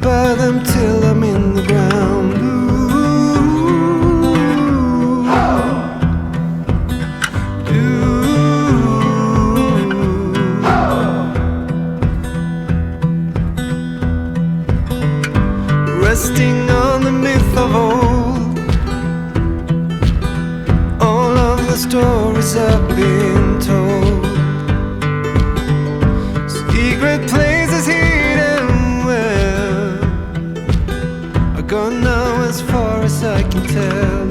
by them till I'm in the ground. Resting on the myth of old, all of the stories have been told. Secret places hidden well are gone now as far as I can tell.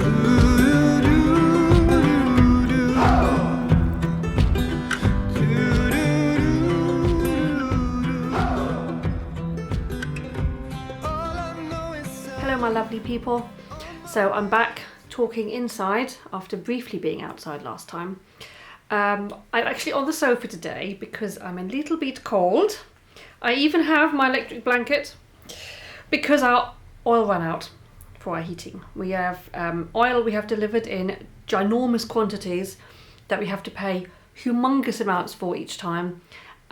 Hello my lovely people. So I'm back talking inside after briefly being outside last time. I'm actually on the sofa today because I'm a little bit cold. I even have my electric blanket because our oil ran out for our heating. We have oil we have delivered in ginormous quantities that we have to pay humongous amounts for each time.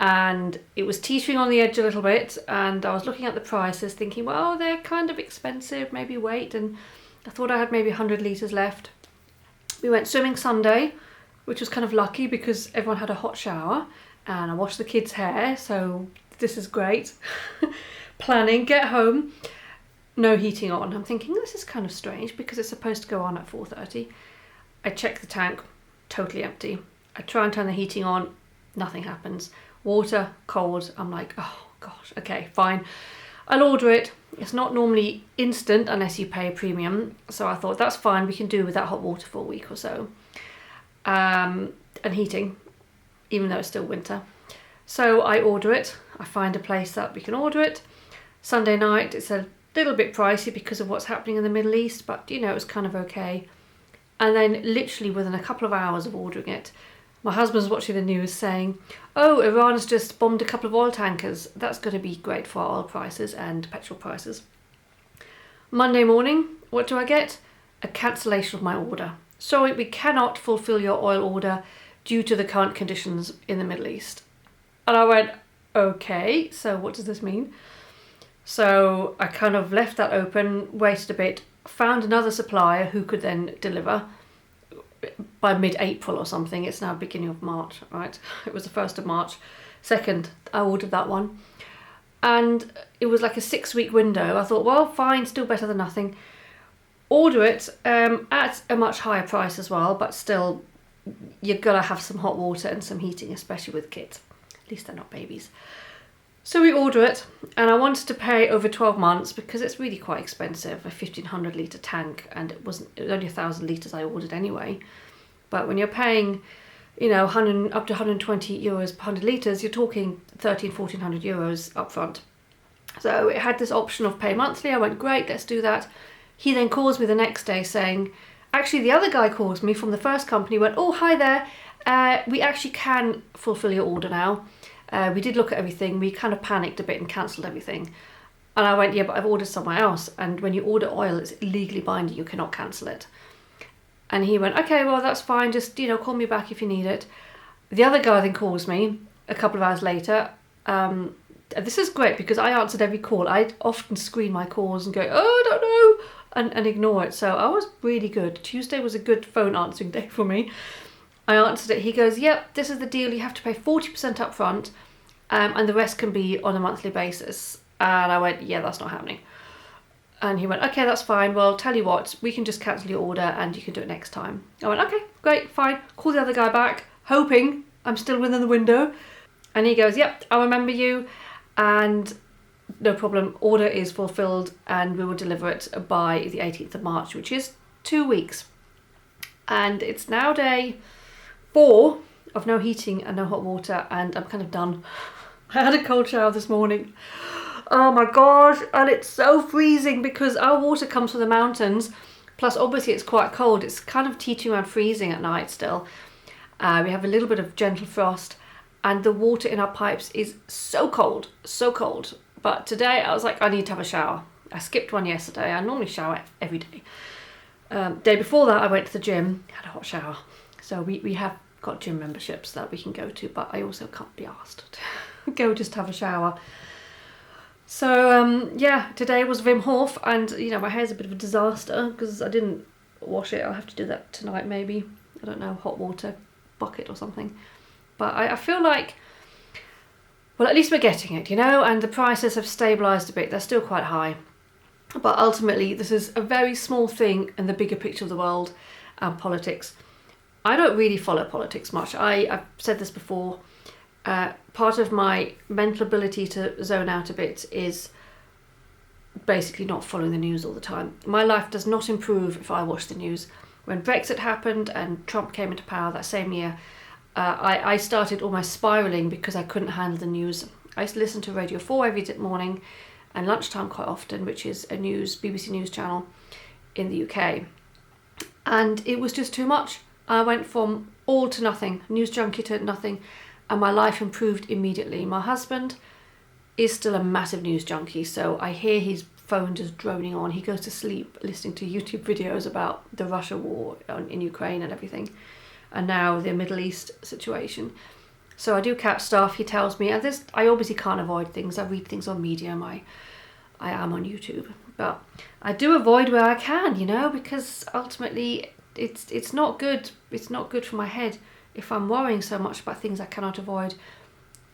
And it was teetering on the edge a little bit, and I was looking at the prices thinking, well, they're kind of expensive, maybe wait. And I thought I had maybe 100 litres left. We went swimming Sunday, which was kind of lucky because everyone had a hot shower, and I washed the kids' hair, so this is great. Planning, get home, no heating on. I'm thinking this is kind of strange because it's supposed to go on at 4:30. I check the tank, totally empty. I try and turn the heating on, nothing happens. Water, cold. I'm like, oh gosh, okay, fine. I'll order it. It's not normally instant unless you pay a premium. So I thought that's fine. We can do without hot water for a week or so. And heating, even though it's still winter. So I order it. I find a place that we can order it. Sunday night, it's a little bit pricey because of what's happening in the Middle East, but you know, it was kind of okay. And then literally within a couple of hours of ordering it, my husband's watching the news saying, oh, Iran's just bombed a couple of oil tankers. That's going to be great for our oil prices and petrol prices. Monday morning, what do I get? A cancellation of my order. Sorry, we cannot fulfill your oil order due to the current conditions in the Middle East. And I went, okay, so what does this mean? So I kind of left that open, waited a bit, found another supplier who could then deliver by mid-April or something. It's now beginning of March, right? It was the 1st of March. 2nd, I ordered that one. And it was like a 6-week window. I thought, well, fine, still better than nothing. Order it at a much higher price as well, but still, you've got to have some hot water and some heating, especially with kids. At least they're not babies. So we order it, and I wanted to pay over 12 months because it's really quite expensive, a 1,500 litre only 1,000 litres I ordered anyway. But when you're paying, you know, up to 120 euros per 100 litres, you're talking 1,400 euros up front. So it had this option of pay monthly. I went, great, let's do that. He then calls me the next day saying, actually the other guy calls me from the first company, went, oh, hi there, we actually can fulfill your order now. We did look at everything. We kind of panicked a bit and cancelled everything. And I went, yeah, but I've ordered somewhere else. And when you order oil, it's legally binding. You cannot cancel it. And he went, okay, well, that's fine. Just, you know, call me back if you need it. The other guy then calls me a couple of hours later. This is great because I answered every call. I often screen my calls and go, oh, I don't know, and ignore it. So I was really good. Tuesday was a good phone answering day for me. I answered it. He goes, yep, this is the deal. You have to pay 40% up front and the rest can be on a monthly basis. And I went, yeah, that's not happening. And he went, okay, that's fine. Well, tell you what, we can just cancel your order and you can do it next time. I went, okay, great, fine. Call the other guy back, hoping I'm still within the window. And he goes, yep, I remember you. And no problem, order is fulfilled and we will deliver it by the 18th of March, which is 2 weeks. And it's now day 4 of no heating and no hot water, and I'm kind of done. I had a cold shower this morning. Oh my gosh, and it's so freezing because our water comes from the mountains, plus obviously it's quite cold. It's kind of teetering around freezing at night still. We have a little bit of gentle frost, and the water in our pipes is so cold, so cold. But today I was like, I need to have a shower. I skipped one yesterday. I normally shower every day. Day before that I went to the gym, had a hot shower. So we have got gym memberships that we can go to, but I also can't be asked to go just have a shower. So yeah, today was Wim Hof, and my hair's a bit of a disaster because I didn't wash it. I'll have to do that tonight maybe. I don't know, hot water bucket or something. But I feel like, well, at least we're getting it, and the prices have stabilised a bit. They're still quite high. But ultimately, this is a very small thing in the bigger picture of the world and politics. I don't really follow politics much. I've said this before. Part of my mental ability to zone out a bit is basically not following the news all the time. My life does not improve if I watch the news. When Brexit happened and Trump came into power that same year, I started almost spiralling because I couldn't handle the news. I used to listen to Radio 4 every morning and lunchtime quite often, which is a BBC News channel in the UK. And it was just too much. I went from all to nothing, news junkie to nothing, and my life improved immediately. My husband is still a massive news junkie, so I hear his phone just droning on. He goes to sleep listening to YouTube videos about the Russia war in Ukraine and everything, and now the Middle East situation. So I do catch stuff, he tells me, and I obviously can't avoid things. I read things on Medium, I am on YouTube, but I do avoid where I can, because ultimately it's not good. It's not good for my head if I'm worrying so much about things I cannot avoid.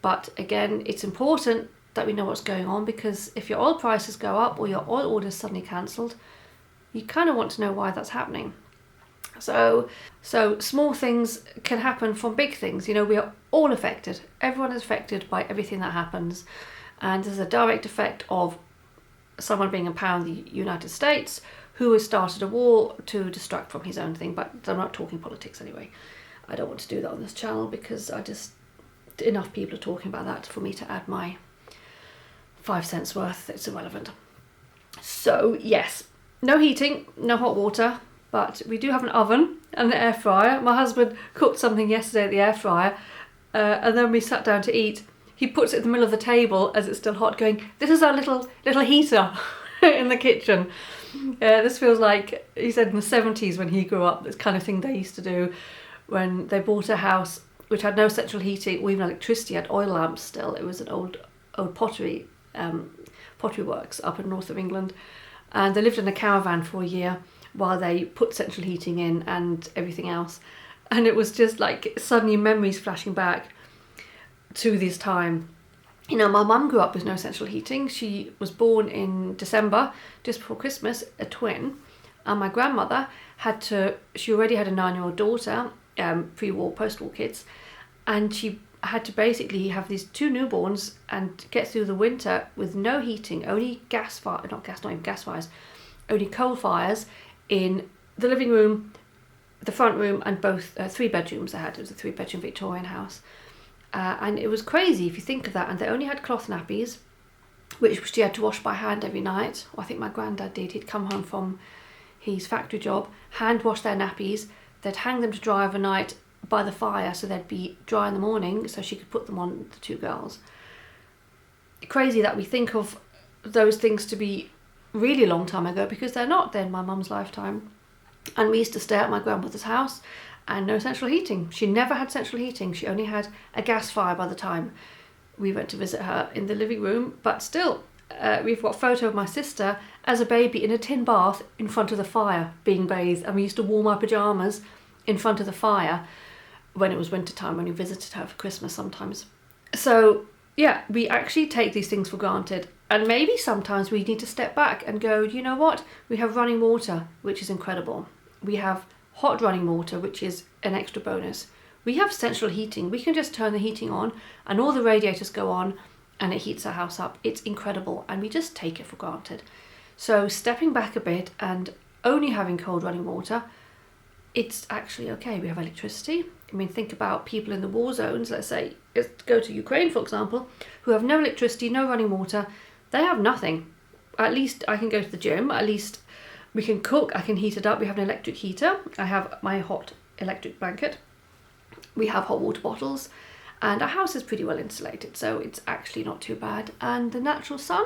But again, it's important that we know what's going on, because if your oil prices go up or your oil order is suddenly cancelled, you kind of want to know why that's happening. So small things can happen from big things. We are all affected. Everyone is affected by everything that happens. And there's a direct effect of someone being in power in the United States who has started a war to distract from his own thing. But I'm not talking politics anyway. I don't want to do that on this channel because enough people are talking about that for me to add my 5 cents worth. It's irrelevant. So yes, no heating, no hot water, but we do have an oven and an air fryer. My husband cooked something yesterday at the air fryer, and then we sat down to eat. He puts it in the middle of the table as it's still hot, going, "This is our little heater in the kitchen." This feels like, he said, in the 70s when he grew up, this kind of thing they used to do when they bought a house which had no central heating or even electricity, had oil lamps still. It was an old pottery works up in north of England, and they lived in a caravan for a year while they put central heating in and everything else. And it was just like suddenly memories flashing back to this time. My mum grew up with no central heating. She was born in December, just before Christmas, a twin. And my grandmother she already had a 9-year-old daughter, pre-war, post-war kids, and she had to basically have these 2 newborns and get through the winter with no heating, only only coal fires in the living room, the front room, and both 3 bedrooms they had. It was a 3-bedroom Victorian house. And it was crazy if you think of that. And they only had cloth nappies, which she had to wash by hand every night. Well, I think my granddad did. He'd come home from his factory job, hand wash their nappies. They'd hang them to dry overnight by the fire so they'd be dry in the morning so she could put them on, the 2 girls. Crazy that we think of those things to be really long time ago, because they're not. They're in my mum's lifetime. And we used to stay at my grandmother's house and no central heating. She never had central heating. She only had a gas fire by the time we went to visit her in the living room. But still, we've got a photo of my sister as a baby in a tin bath in front of the fire being bathed, and we used to warm our pyjamas in front of the fire when it was winter time, when we visited her for Christmas sometimes. So yeah, we actually take these things for granted, and maybe sometimes we need to step back and go, you know what, we have running water, which is incredible. We have hot running water, which is an extra bonus. We have central heating. We can just turn the heating on and all the radiators go on and it heats our house up. It's incredible, and we just take it for granted. So stepping back a bit and only having cold running water, it's actually okay. We have electricity. I mean, think about people in the war zones. Let's say, let's go to Ukraine, for example, who have no electricity, no running water. They have nothing. At least I can go to the gym. At least we can cook. I can heat it up. We have an electric heater. I have my hot electric blanket. We have hot water bottles. And our house is pretty well insulated, so it's actually not too bad. And the natural sun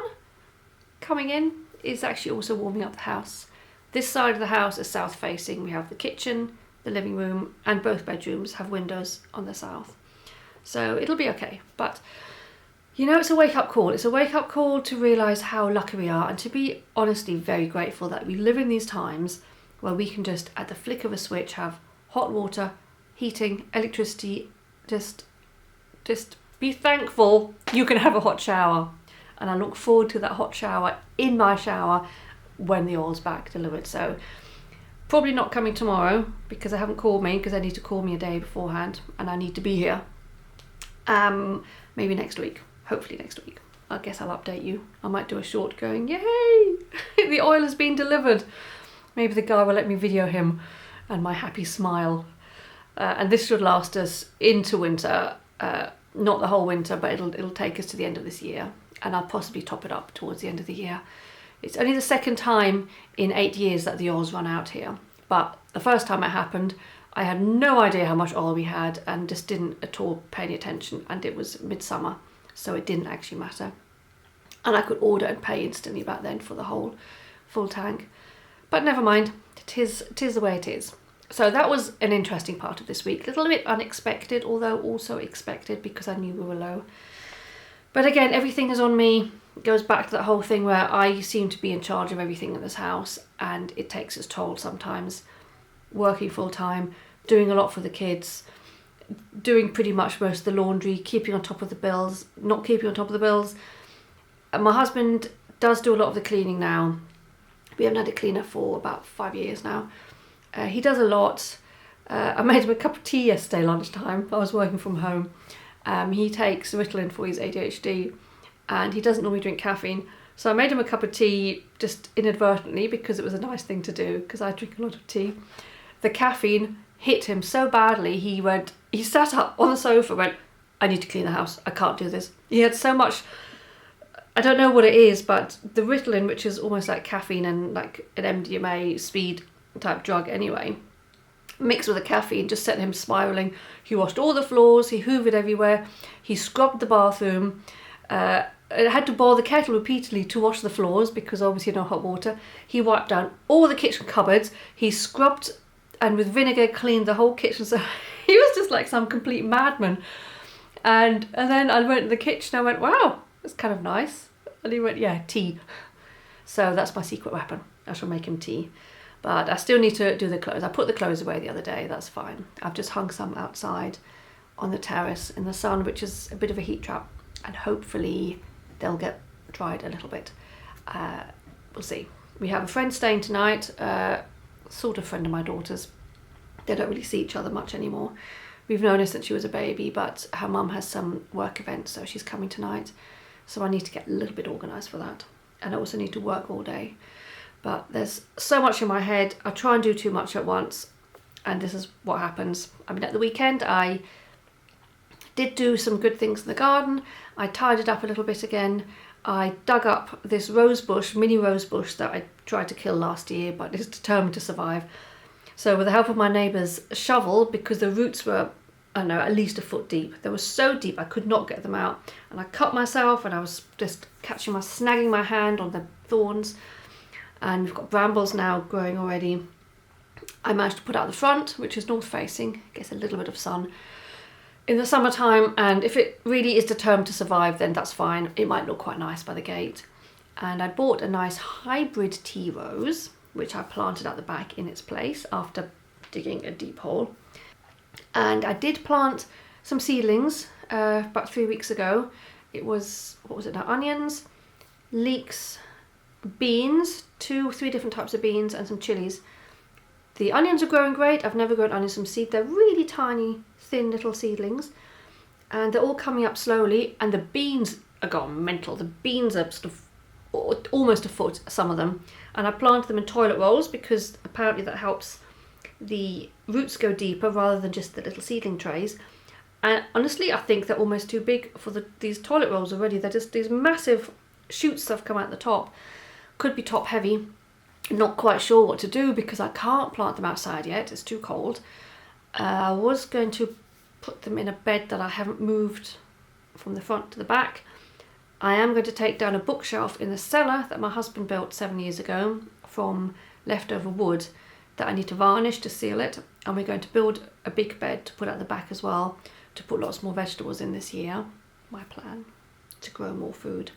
coming in is actually also warming up the house. This side of the house is south facing. We have the kitchen, the living room, and both bedrooms have windows on the south. So it'll be okay. But You know, it's a wake-up call. It's a wake-up call to realise how lucky we are and to be honestly very grateful that we live in these times where we can just, at the flick of a switch, have hot water, heating, electricity. Just be thankful you can have a hot shower. And I look forward to that hot shower in my shower when the oil's back delivered. So probably not coming tomorrow because they haven't called me, because they need to call me a day beforehand and I need to be here. Maybe next week. Hopefully next week. I guess I'll update you. I might do a short going, yay! The oil has been delivered. Maybe the guy will let me video him and my happy smile. And this should last us into winter. Not the whole winter, but it'll take us to the end of this year. And I'll possibly top it up towards the end of the year. It's only the second time in 8 years that the oil's run out here. But the first time it happened, I had no idea how much oil we had and just didn't at all pay any attention. And it was midsummer, so it didn't actually matter. And I could order and pay instantly back then for the whole full tank. But never mind, it is the way it is. So that was an interesting part of this week. A little bit unexpected, although also expected because I knew we were low. But again, everything is on me. It goes back to that whole thing where I seem to be in charge of everything in this house and it takes its toll sometimes. Working full time, doing a lot for the kids, doing pretty much most of the laundry, keeping on top of the bills, not keeping on top of the bills. And my husband does do a lot of the cleaning now. We haven't had a cleaner for about 5 years now. He does a lot. I made him a cup of tea yesterday lunchtime. I was working from home. He takes Ritalin for his ADHD and he doesn't normally drink caffeine. So I made him a cup of tea just inadvertently because it was a nice thing to do because I drink a lot of tea. The caffeine hit him so badly, he sat up on the sofa and went, I need to clean the house. I can't do this. He had so much, I don't know what it is, but the Ritalin, which is almost like caffeine and like an MDMA speed type drug anyway, mixed with the caffeine just sent him spiraling. He washed all the floors, he hoovered everywhere, he scrubbed the bathroom, I had to boil the kettle repeatedly to wash the floors because obviously no hot water. He wiped down all the kitchen cupboards, he scrubbed and with vinegar cleaned the whole kitchen. So he was just like some complete madman. And then I went to the kitchen, I went, wow, that's kind of nice. And he went, yeah, tea. So that's my secret weapon. I shall make him tea. But I still need to do the clothes. I put the clothes away the other day, that's fine. I've just hung some outside on the terrace in the sun, which is a bit of a heat trap. And hopefully they'll get dried a little bit. We'll see. We have a friend staying tonight, sort of friend of my daughter's. They don't really see each other much anymore. We've known her since she was a baby, but her mum has some work events, so she's coming tonight. So I need to get a little bit organised for that. And I also need to work all day. But there's so much in my head. I try and do too much at once, and this is what happens. I mean, at the weekend, I did do some good things in the garden. I tidied up a little bit again. I dug up this rose bush, mini rose bush that I tried to kill last year, but is determined to survive. So with the help of my neighbour's shovel, because the roots were, I don't know, at least a foot deep. They were so deep I could not get them out. And I cut myself and I was just snagging my hand on the thorns. And we've got brambles now growing already. I managed to put out the front, which is north facing, gets a little bit of sun in the summertime, and if it really is determined to survive, then that's fine. It might look quite nice by the gate. And I bought a nice hybrid tea rose, which I planted at the back in its place after digging a deep hole. And I did plant some seedlings about 3 weeks ago. It was, what was it now, onions, leeks, beans, 3 different types of beans, and some chilies. The onions are growing great. I've never grown onions from seed. They're really tiny, thin little seedlings. And they're all coming up slowly. And the beans are gone mental. The beans are sort of almost a foot, some of them. And I planted them in toilet rolls because apparently that helps the roots go deeper rather than just the little seedling trays. And honestly, I think they're almost too big for these toilet rolls already. They're just these massive shoots that have come out the top. Could be top heavy. Not quite sure what to do because I can't plant them outside yet. It's too cold. I was going to put them in a bed that I haven't moved from the front to the back. I am going to take down a bookshelf in the cellar that my husband built 7 years ago from leftover wood that I need to varnish to seal it. And we're going to build a big bed to put at the back as well, to put lots more vegetables in this year. My plan. to grow more food.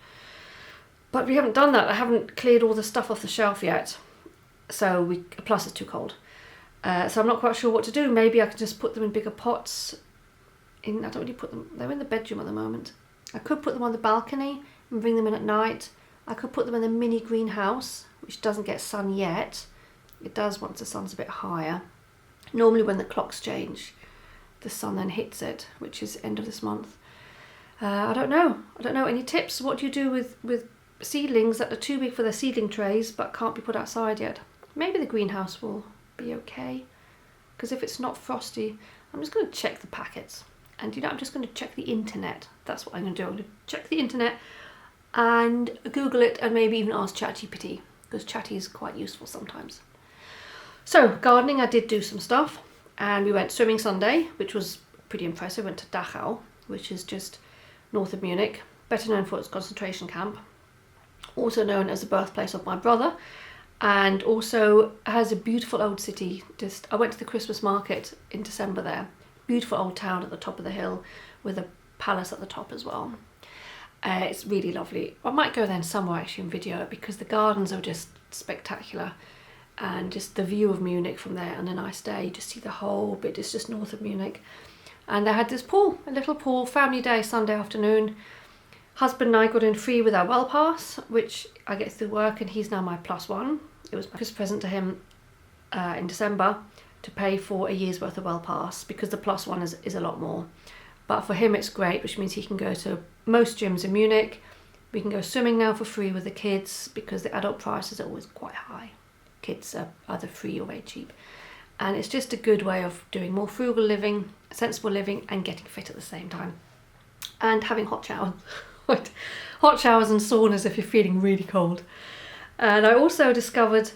But we haven't done that. I haven't cleared all the stuff off the shelf yet. Plus it's too cold. So I'm not quite sure what to do. Maybe I could just put them in bigger pots. I don't really put them, they're in the bedroom at the moment. I could put them on the balcony and bring them in at night. I could put them in a mini greenhouse, which doesn't get sun yet. It does once the sun's a bit higher. Normally when the clocks change, the sun then hits it, which is end of this month. I don't know. Any tips? What do you do with seedlings that are too big for their seedling trays but can't be put outside yet? Maybe the greenhouse will be okay. Because if it's not frosty, I'm just going to check the packets. And I'm just going to check the internet. That's what I'm going to do. I'm going to check the internet and Google it and maybe even ask ChatGPT, because Chatty is quite useful sometimes. So gardening, I did do some stuff, and we went swimming Sunday, which was pretty impressive. Went to Dachau, which is just north of Munich, better known for its concentration camp, also known as the birthplace of my brother, and also has a beautiful old city. I went to the Christmas market in December there. Beautiful old town at the top of the hill with a palace at the top as well. It's really lovely. I might go there in summer actually and video it, because the gardens are just spectacular, and just the view of Munich from there on a nice day. You just see the whole bit. It's just north of Munich. And they had this pool, a little pool, family day, Sunday afternoon. Husband and I got in free with our well pass, which I get through work, and he's now my +1. It was my Christmas present to him in December, to pay for a year's worth of well pass, because the +1 is a lot more. But for him it's great, which means he can go to most gyms in Munich. We can go swimming now for free with the kids, because the adult prices are always quite high. Kids are either free or very cheap. And it's just a good way of doing more frugal living, sensible living, and getting fit at the same time. And having hot showers. Hot showers and saunas if you're feeling really cold. And I also discovered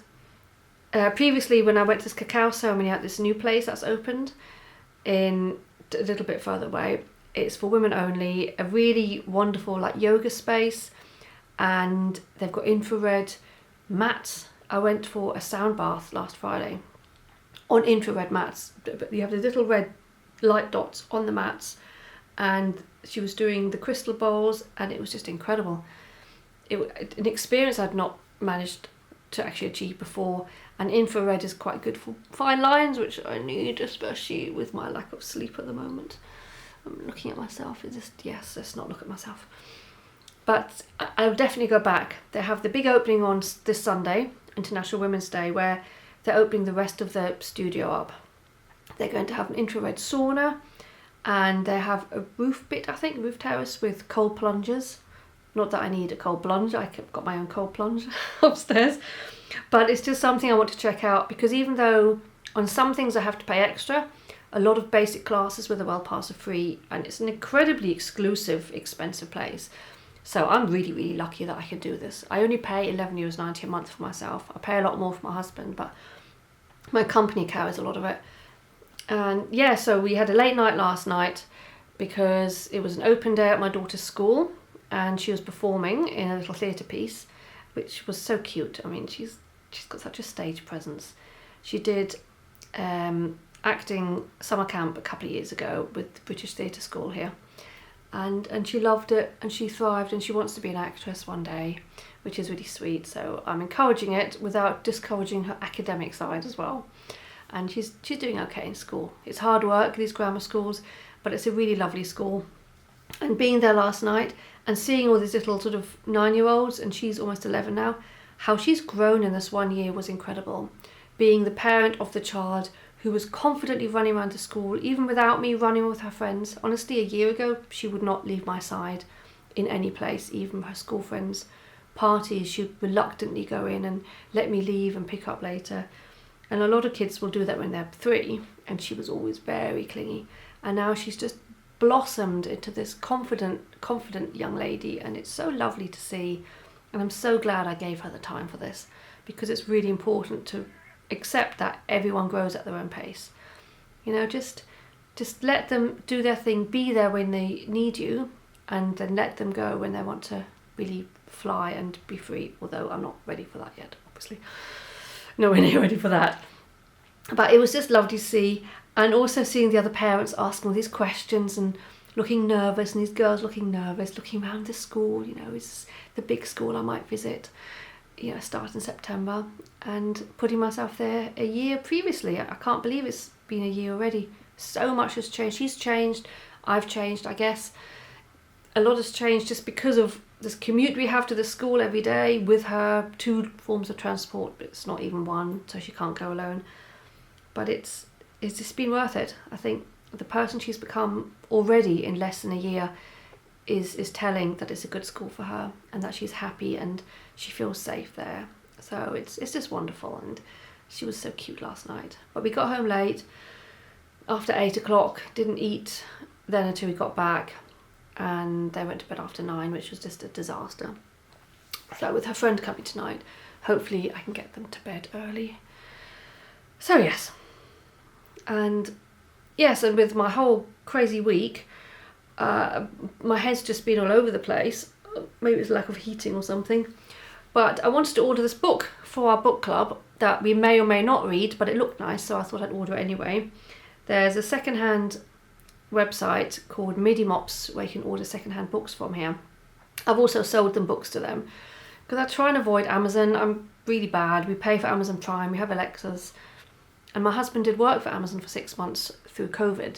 previously, when I went to this cacao ceremony at this new place that's opened in a little bit further away, it's for women only, a really wonderful like yoga space, and they've got infrared mats. I went for a sound bath last Friday on infrared mats, but you have the little red light dots on the mats, and she was doing the crystal bowls, and it was just incredible. An experience I'd not managed to actually achieve before. And infrared is quite good for fine lines, which I need, especially with my lack of sleep at the moment. I'm looking at myself. Let's not look at myself. But I'll definitely go back. They have the big opening on this Sunday, International Women's Day, where they're opening the rest of the studio up. They're going to have an infrared sauna, and they have a roof terrace with cold plungers. Not that I need a cold plunge. I've got my own cold plunge upstairs. But it's just something I want to check out, because even though on some things I have to pay extra, a lot of basic classes with a well pass are free, and it's an incredibly exclusive, expensive place. So I'm really, really lucky that I can do this. I only pay €11.90 a month for myself. I pay a lot more for my husband, but my company carries a lot of it. And yeah, so we had a late night last night because it was an open day at my daughter's school, and she was performing in a little theatre piece, which was so cute. I mean, she's got such a stage presence. She did acting summer camp a couple of years ago with the British Theatre School here, and she loved it, and she thrived, and she wants to be an actress one day, which is really sweet. So I'm encouraging it without discouraging her academic side as well. And she's doing okay in school. It's hard work, these grammar schools, but it's a really lovely school. And being there last night and seeing all these little sort of 9-year-olds, and she's almost 11 now, how she's grown in this 1 year was incredible. Being the parent of the child who was confidently running around the school, even without me, running with her friends. Honestly, a year ago, she would not leave my side in any place, even her school friends' parties. She'd reluctantly go in and let me leave and pick up later. And a lot of kids will do that when they're 3, and she was always very clingy. And now she's just blossomed into this confident young lady, and it's so lovely to see. And I'm so glad I gave her the time for this, because it's really important to accept that everyone grows at their own pace. You know, just let them do their thing, be there when they need you, and then let them go when they want to really fly and be free. Although I'm not ready for that yet, obviously. Nowhere near ready for that. But it was just lovely to see, and also seeing the other parents asking all these questions and looking nervous, and these girls looking nervous, looking around the school, you know, is the big school I might visit, you know, start in September, and putting myself there a year previously. I can't believe it's been a year already. So much has changed. She's changed, I've changed, I guess. A lot has changed just because of this commute we have to the school every day with her, 2 forms of transport, but it's not even one, so she can't go alone. But it's just been worth it. I think the person she's become already in less than a year is telling that it's a good school for her, and that she's happy and she feels safe there. So it's just wonderful, and she was so cute last night. But we got home late, after 8 o'clock, didn't eat then until we got back, and they went to bed after 9, which was just a disaster. So with her friend coming tonight, hopefully I can get them to bed early. So yes. And yes, and with my whole crazy week, my head's just been all over the place. Maybe it was lack of heating or something. But I wanted to order this book for our book club that we may or may not read, but it looked nice, so I thought I'd order it anyway. There's a second-hand website called Midi Mops where you can order second-hand books from here. I've also sold them books to them because I try and avoid Amazon. I'm really bad. We pay for Amazon Prime, we have Alexas, and my husband did work for Amazon for 6 months through COVID,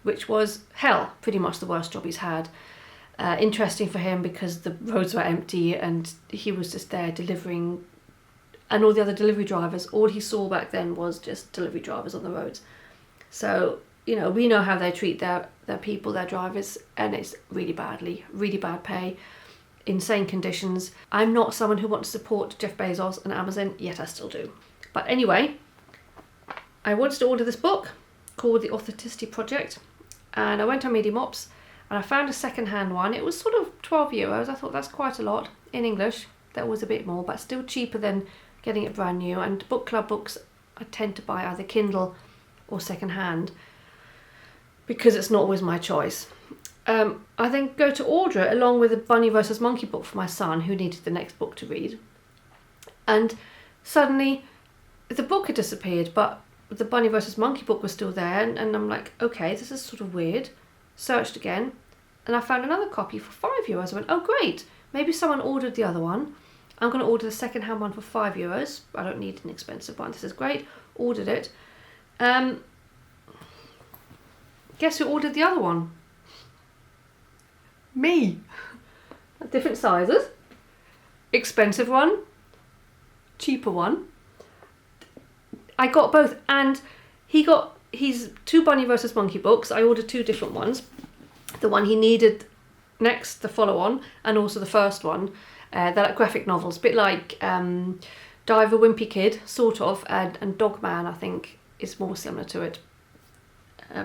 which was hell, pretty much the worst job he's had. Interesting for him because the roads were empty and he was just there delivering, and all the other delivery drivers, all he saw back then was just delivery drivers on the roads. So, you know, we know how they treat their people, their drivers, and it's really bad pay, insane conditions. I'm not someone who wants to support Jeff Bezos and Amazon, yet I still do. But anyway, I wanted to order this book called The Authenticity Project, and I went on Midi Mops and I found a second-hand one. It was sort of €12. I thought that's quite a lot in English. That was a bit more, but still cheaper than getting it brand new. And book club books I tend to buy either Kindle or second-hand because it's not always my choice. I then go to order it along with a Bunny versus Monkey book for my son, who needed the next book to read. And suddenly the book had disappeared, but the Bunny versus Monkey book was still there, and I'm like, okay, this is sort of weird. Searched again, and I found another copy for €5. I went, oh great, maybe someone ordered the other one. I'm going to order the second-hand one for €5. I don't need an expensive one. This is great. Ordered it. Guess who ordered the other one? Me. Different sizes. Expensive one. Cheaper one. I got both, and he got his 2 Bunny versus Monkey books. I ordered 2 different ones. The one he needed next, the follow-on, and also the first one. They're like graphic novels, a bit like Diver Wimpy Kid, sort of, and Dogman, I think, is more similar to it.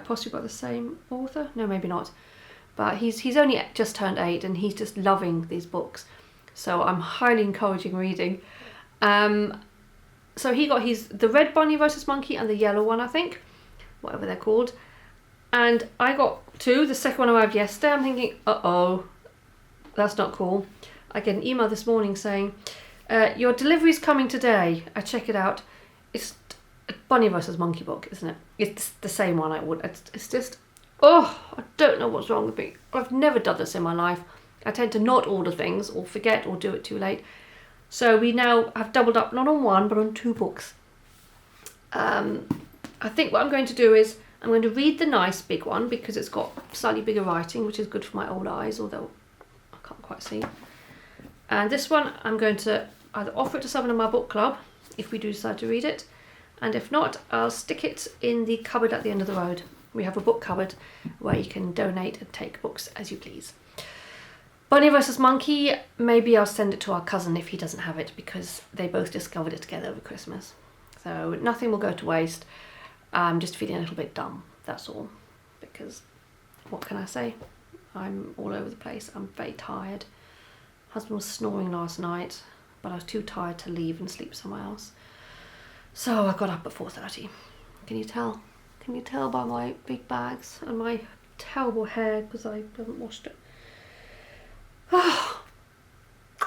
Possibly by the same author? No, maybe not. But he's only just turned 8, and he's just loving these books. So I'm highly encouraging reading. So he got the red Bunny versus Monkey and the yellow one, I think, whatever they're called. And I got 2. The second one arrived yesterday. I'm thinking, uh-oh, that's not cool. I get an email this morning saying, your delivery's coming today. I check it out. It's a Bunny versus Monkey book, isn't it? It's the same one I ordered. It's just, I don't know what's wrong with me. I've never done this in my life. I tend to not order things or forget or do it too late. So we now have doubled up, not on 1, but on 2 books. I think what I'm going to do is I'm going to read the nice big one because it's got slightly bigger writing, which is good for my old eyes, although I can't quite see. And this one I'm going to either offer it to someone in my book club if we do decide to read it, and if not, I'll stick it in the cupboard at the end of the road. We have a book cupboard where you can donate and take books as you please. Bunny versus Monkey, maybe I'll send it to our cousin if he doesn't have it, because they both discovered it together over Christmas. So nothing will go to waste. I'm just feeling a little bit dumb, that's all. Because, what can I say? I'm all over the place. I'm very tired. Husband was snoring last night, but I was too tired to leave and sleep somewhere else. So I got up at 4:30. Can you tell? Can you tell by my big bags and my terrible hair because I haven't washed it?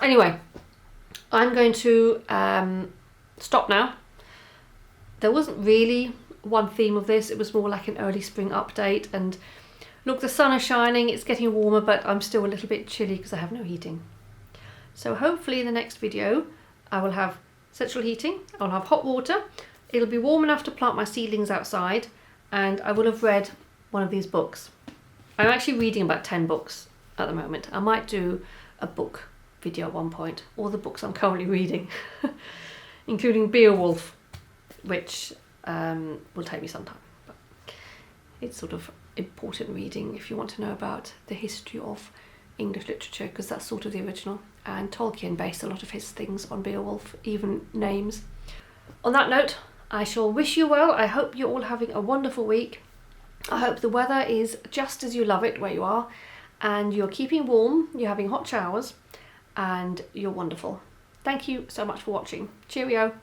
Anyway, I'm going to stop now. There wasn't really one theme of this. It was more like an early spring update, and Look, the sun is shining, it's getting warmer, but I'm still a little bit chilly because I have no heating. So hopefully in the next video I will have central heating, I'll have hot water, it'll be warm enough to plant my seedlings outside, and I will have read one of these books. I'm actually reading about 10 books at the moment. I might do a book video at one point, all the books I'm currently reading, including Beowulf, which will take me some time. But it's sort of important reading if you want to know about the history of English literature, because that's sort of the original, and Tolkien based a lot of his things on Beowulf, even names. On that note, I shall wish you well. I hope you're all having a wonderful week. I hope the weather is just as you love it where you are, and you're keeping warm, you're having hot showers, and you're wonderful. Thank you so much for watching. Cheerio.